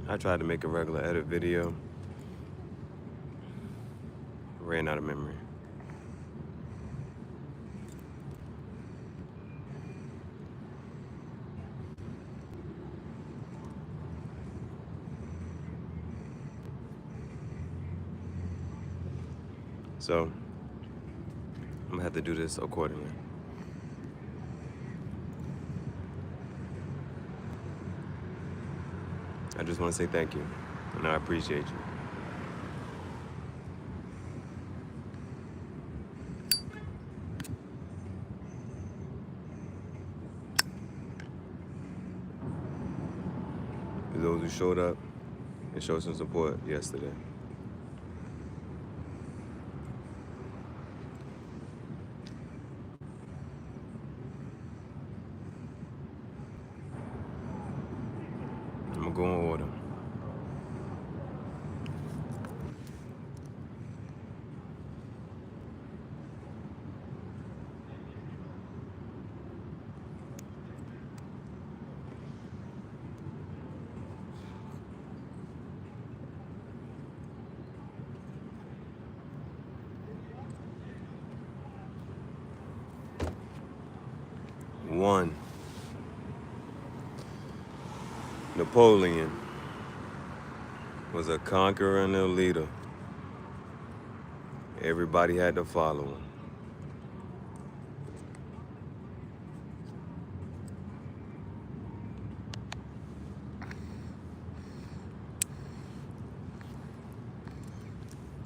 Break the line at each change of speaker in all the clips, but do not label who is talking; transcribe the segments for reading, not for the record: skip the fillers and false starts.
I tried to make a regular edit video. Ran out of memory. So I'm gonna have to do this accordingly. I just want to say thank you, and I appreciate you. For those who showed up and showed some support yesterday. I'm gonna go in order. One, Napoleon was a conqueror and a leader. Everybody had to follow him.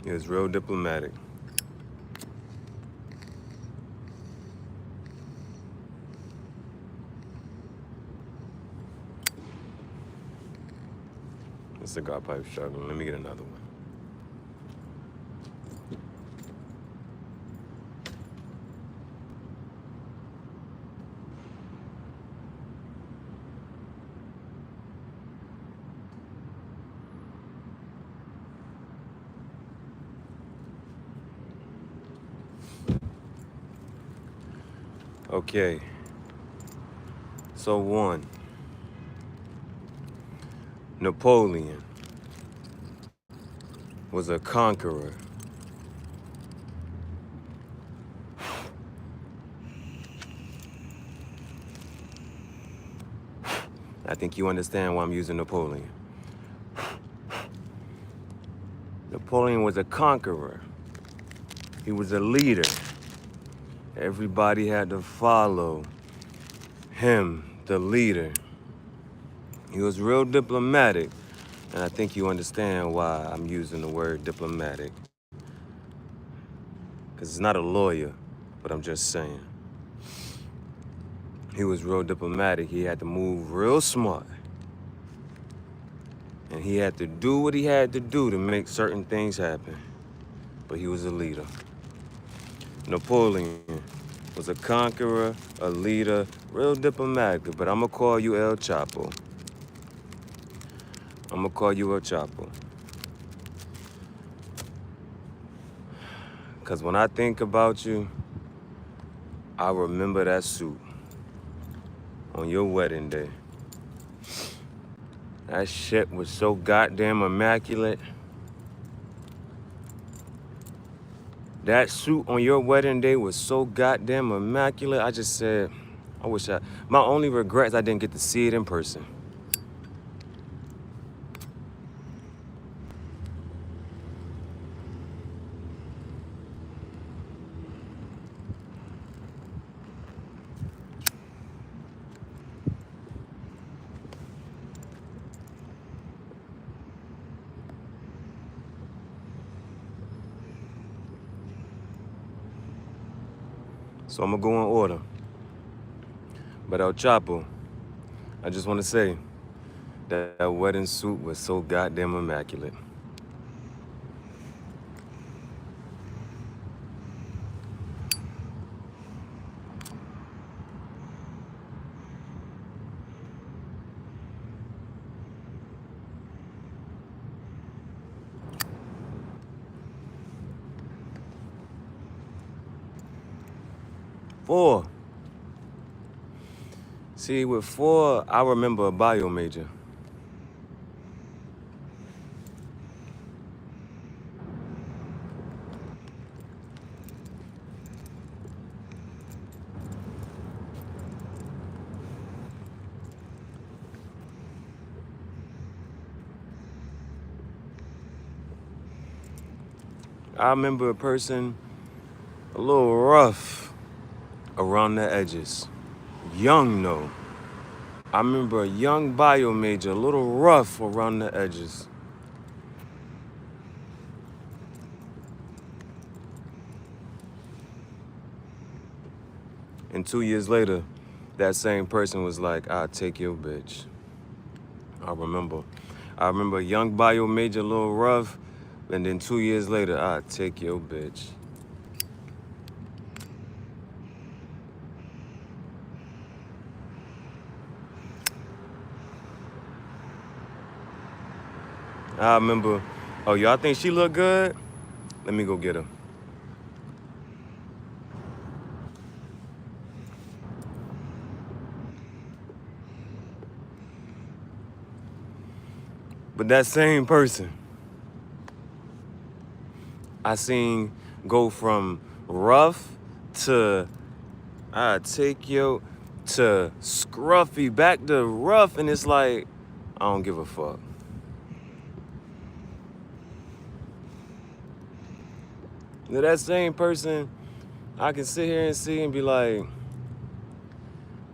He was real diplomatic. The cigar pipe struggling. Let me get another one. Okay. So one, Napoleon was a conqueror. I think you understand why I'm using Napoleon. Napoleon was a conqueror. He was a leader. Everybody had to follow him, the leader. He was real diplomatic, and I think you understand why I'm using the word diplomatic. Because he's not a lawyer, but I'm just saying. He was real diplomatic. He had to move real smart. And he had to do what he had to do to make certain things happen. But he was a leader. Napoleon was a conqueror, a leader, real diplomatic, but I'm gonna call you El Chapo. I'm gonna call you El Chapo. Because when I think about you, I remember that suit on your wedding day. That shit was so goddamn immaculate. That suit on your wedding day was so goddamn immaculate. I just said, my only regret is I didn't get to see it in person. So I'm gonna go in order. But El Chapo, I just wanna say that wedding suit was so goddamn immaculate. Four. See, with four, I remember a bio major. I remember a person a little rough around the edges. Young, though. I remember a young bio major, a little rough around the edges. And 2 years later, that same person was like, I'll take your bitch. I remember. I remember a young bio major, a little rough, and then 2 years later, I'll take your bitch. I remember, oh, y'all think she look good? Let me go get her. But that same person, I seen go from rough to I take you to scruffy, back to rough, and it's like, I don't give a fuck. Now, that same person, I can sit here and see and be like,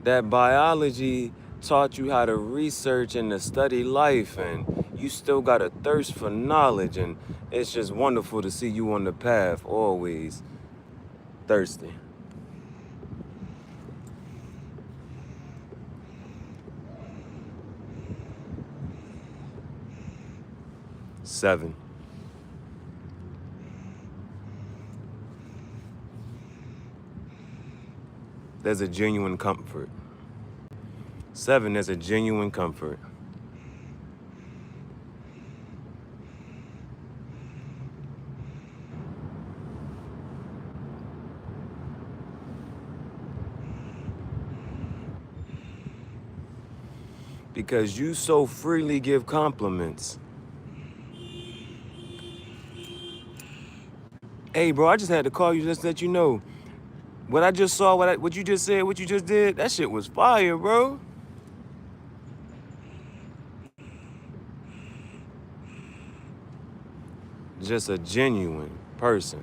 that biology taught you how to research and to study life, and you still got a thirst for knowledge, and it's just wonderful to see you on the path, always thirsty. Seven. There's a genuine comfort. Seven, there's a genuine comfort. Because you so freely give compliments. Hey, bro, I just had to call you just to let you know. What I just saw, what you just said, what you just did, that shit was fire, bro. Just a genuine person.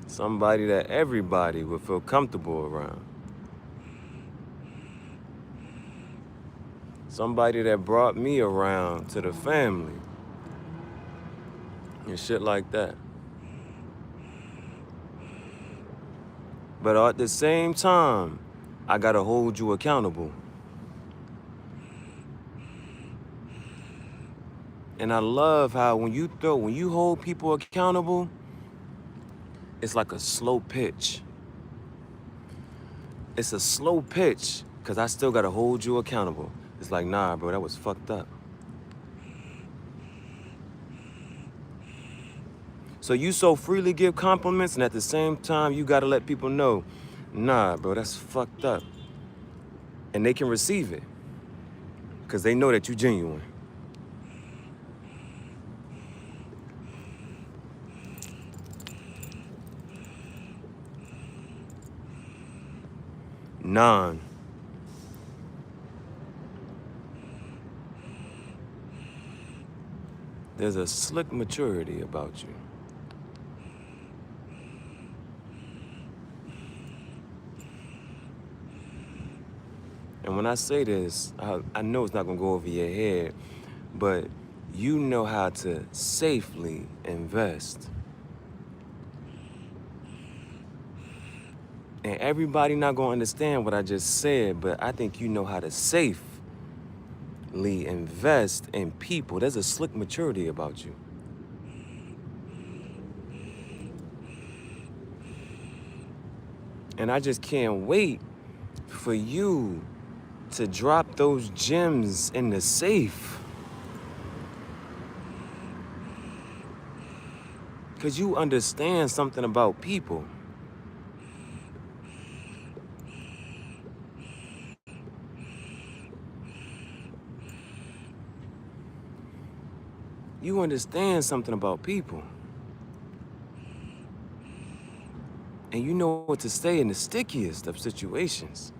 Somebody that everybody would feel comfortable around. Somebody that brought me around to the family. And shit like that. But at the same time, I gotta hold you accountable. And I love how when you hold people accountable, it's like a slow pitch. It's a slow pitch, because I still gotta hold you accountable. It's like, nah, bro, that was fucked up. So you so freely give compliments, and at the same time, you gotta let people know, nah, bro, that's fucked up. And they can receive it, because they know that you genuine. Nine. There's a slick maturity about you. And when I say this, I know it's not gonna go over your head, but you know how to safely invest. And everybody not gonna understand what I just said, but I think you know how to safely invest in people. There's a slick maturity about you. And I just can't wait for you to drop those gems in the safe. Because you understand something about people. You understand something about people. And you know what to say in the stickiest of situations.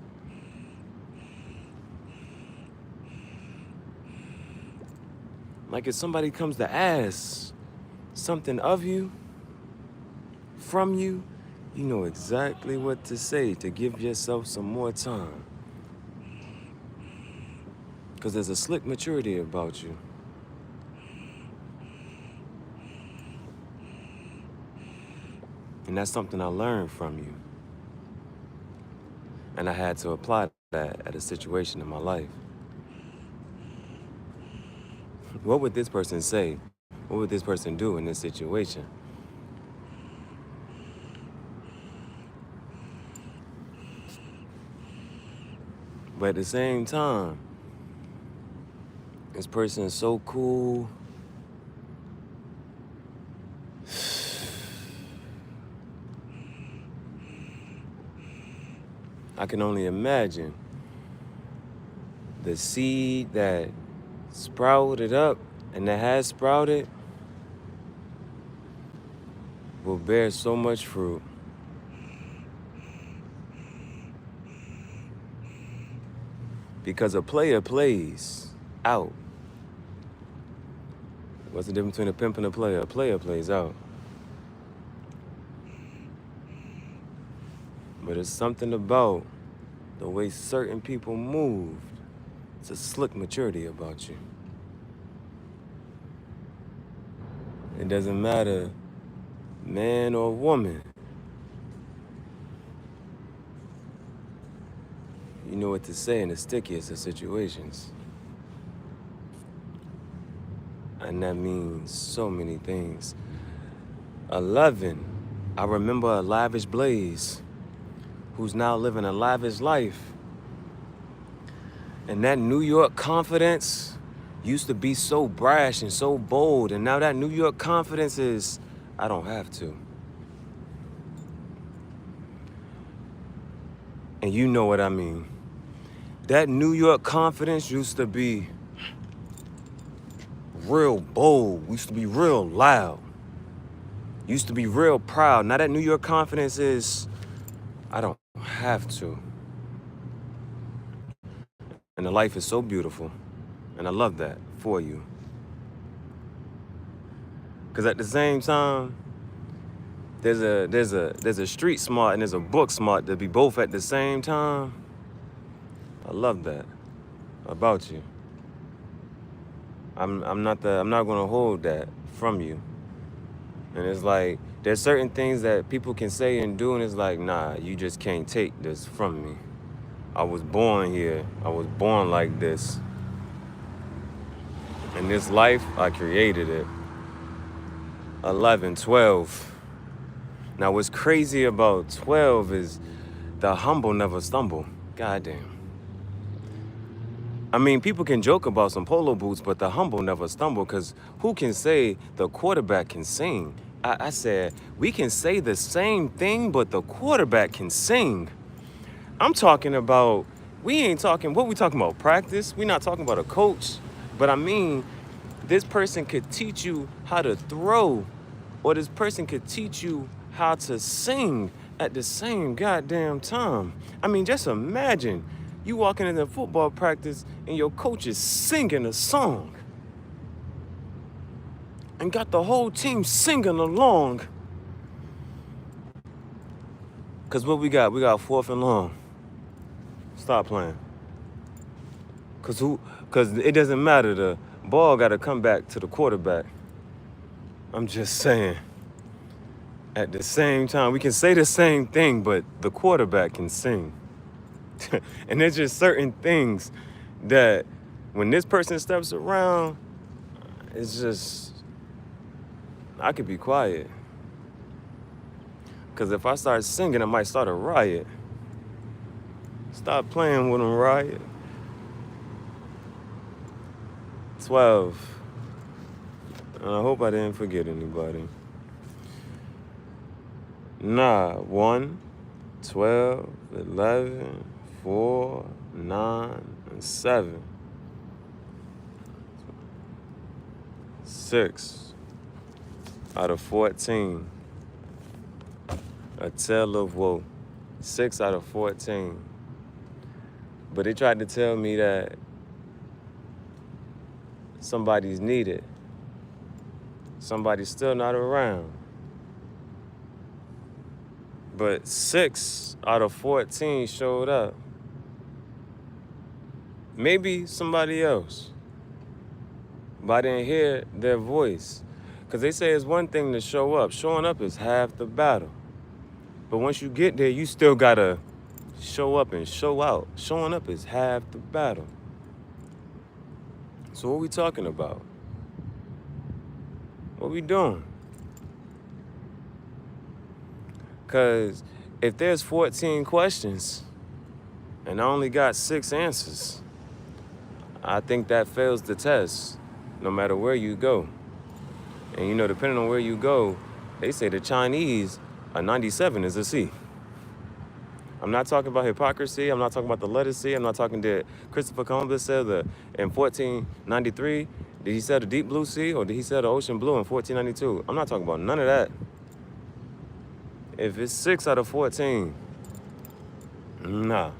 Like if somebody comes to ask something of you, from you, you know exactly what to say to give yourself some more time. Because there's a slick maturity about you. And that's something I learned from you. And I had to apply that at a situation in my life. What would this person say? What would this person do in this situation? But at the same time, this person is so cool. I can only imagine the seed that sprouted up and that has sprouted will bear so much fruit. Because a player plays out. What's the difference between a pimp and a player? A player plays out. But it's something about the way certain people moved. It's a slick maturity about you. It doesn't matter, man or woman. You know what to say in the stickiest of situations. And that means so many things. 11, I remember a lavish Blaze who's now living a lavish life. And that New York confidence used to be so brash and so bold. And now that New York confidence is, I don't have to. And you know what I mean. That New York confidence used to be real bold, used to be real loud, used to be real proud. Now that New York confidence is, I don't have to. And the life is so beautiful. And I love that for you. Because at the same time, there's a street smart and there's a book smart to be both at the same time. I love that about you. I'm not gonna hold that from you. And it's like there's certain things that people can say and do, and it's like, nah, you just can't take this from me. I was born here. I was born like this. In this life, I created it. 11, 12. Now what's crazy about 12 is the humble never stumble. Goddamn. I mean, people can joke about some polo boots, but the humble never stumble, because who can say the quarterback can sing? I said, we can say the same thing, but the quarterback can sing. I'm talking about, what we talking about? Practice? We're not talking about a coach. But I mean, this person could teach you how to throw, or this person could teach you how to sing at the same goddamn time. I mean, just imagine you walking into football practice and your coach is singing a song and got the whole team singing along. Cause what we got? We got 4th and long. Stop playing. Cause it doesn't matter. The ball gotta come back to the quarterback. I'm just saying. At the same time, we can say the same thing, but the quarterback can sing. And there's just certain things that when this person steps around, it's just, I could be quiet. Because if I start singing, I might start a riot. Stop playing with them, riot. 12. And I hope I didn't forget anybody. Nah, 1, 12, 11, 4, 9, and 7. 6 out of 14. A tale of woe. 6 out of 14. But they tried to tell me that somebody's needed. Somebody's still not around. But 6 out of 14 showed up. Maybe somebody else. But I didn't hear their voice. Because they say it's one thing to show up. Showing up is half the battle. But once you get there, you still got to show up and show out. Showing up is half the battle. So what we talking about? What we doing? Because if there's 14 questions and I only got 6 answers, I think that fails the test no matter where you go. And you know, depending on where you go, they say the Chinese, a 97 is a C. I'm not talking about hypocrisy. I'm not talking about the letter C. I'm not talking that Christopher Columbus said in 1493, did he say the deep blue sea or did he say the ocean blue in 1492? I'm not talking about none of that. If it's 6 out of 14, nah,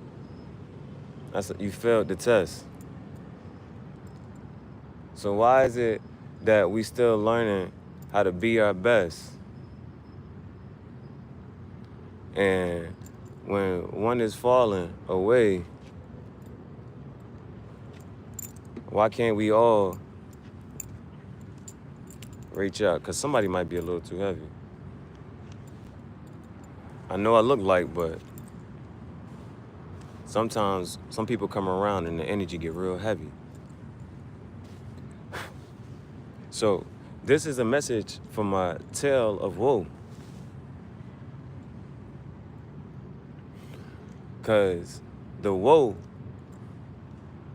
you failed the test. So why is it that we still learning how to be our best? And when one is falling away, why can't we all reach out? Because somebody might be a little too heavy. I know I look light, but sometimes some people come around and the energy get real heavy. So this is a message from my tale of woe. Because the woe,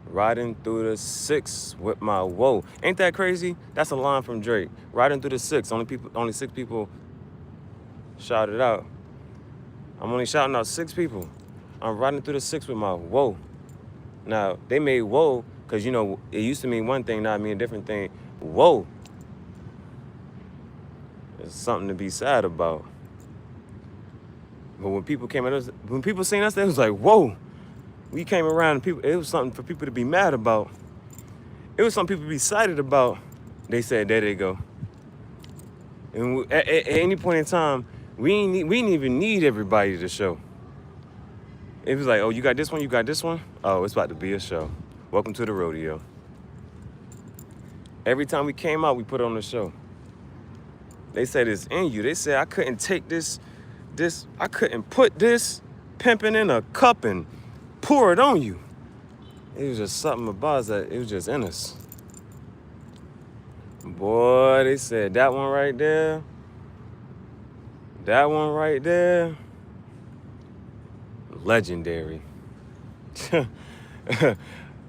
riding through the 6 with my woe. Ain't that crazy? That's a line from Drake. Riding through the 6, only 6 people shouted out. I'm only shouting out 6 people. I'm riding through the 6 with my woe. Now, they made woe because, you know, it used to mean one thing, now it mean a different thing. Woe is something to be sad about. But when people came at us, when people seen us, they was like, whoa. We came around and people, it was something for people to be mad about. It was something people to be excited about. They said, there they go. And at any point in time, we didn't even need everybody to show. It was like, oh, you got this one, you got this one? Oh, it's about to be a show. Welcome to the rodeo. Every time we came out, we put on the show. They said it's in you. They said I couldn't take this, I couldn't put this pimping in a cup and pour it on you. It was just something about us that it was just in us. Boy, they said that one right there, legendary.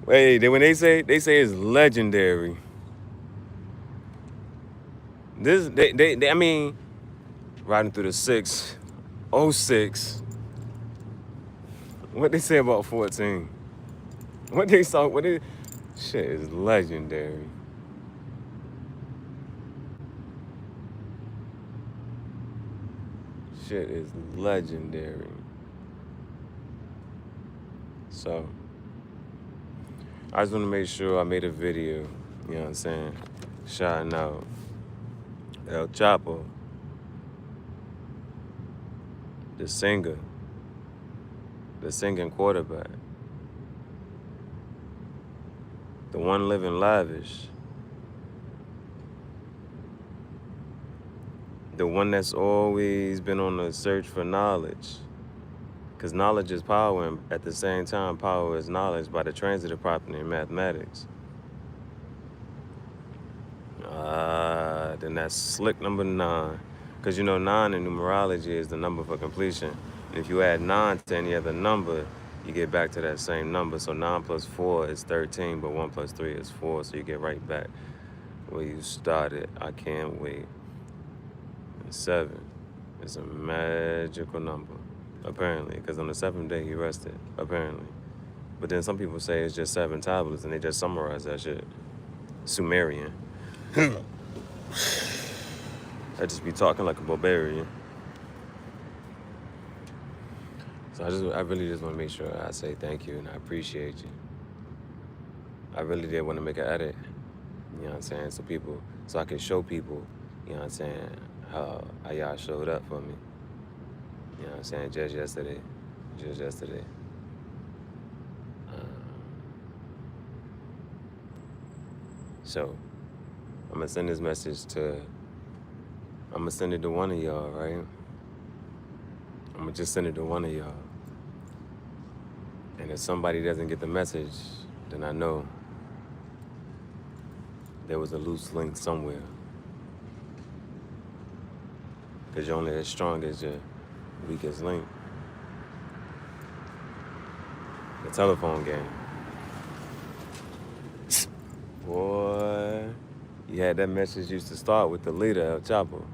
Wait, when they say it's legendary. This, I mean, riding through the 606. What they say about 14? Shit is legendary. Shit is legendary. So, I just want to make sure I made a video, you know what I'm saying, shouting out El Chapo, the singer, the singing quarterback, the one living lavish, the one that's always been on the search for knowledge. Because knowledge is power, and at the same time, power is knowledge by the transitive property in mathematics. Then that's slick number 9. Because you know 9 in numerology is the number for completion. And if you add 9 to any other number, you get back to that same number. So 9 plus 4 is 13, but 1 plus 3 is 4. So you get right back where you started. I can't wait. And 7 is a magical number, apparently. Because on the 7th day, he rested, apparently. But then some people say it's just 7 tablets, and they just summarize that shit. Sumerian. I just be talking like a barbarian. So I really just want to make sure I say thank you and I appreciate you. I really did want to make an edit You know what I'm saying? So I can show people, you know what I'm saying, how y'all showed up for me. You know what I'm saying? Just yesterday. So I'm gonna send this message I'm gonna send it to one of y'all, right? I'm gonna just send it to one of y'all. And if somebody doesn't get the message, then I know there was a loose link somewhere. Because you're only as strong as your weakest link. The telephone game. Boy, you had that message used to start with the leader, El Chapo.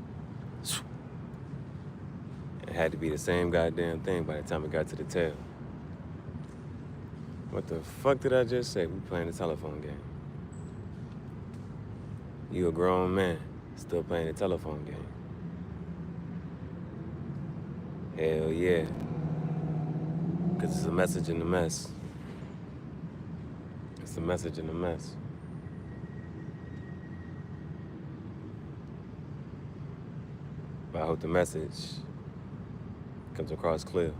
It had to be the same goddamn thing by the time it got to the tail. What the fuck did I just say? We playing the telephone game. You a grown man, still playing the telephone game. Hell yeah. Because it's a message in the mess. It's a message in the mess. But I hope the message comes across clear.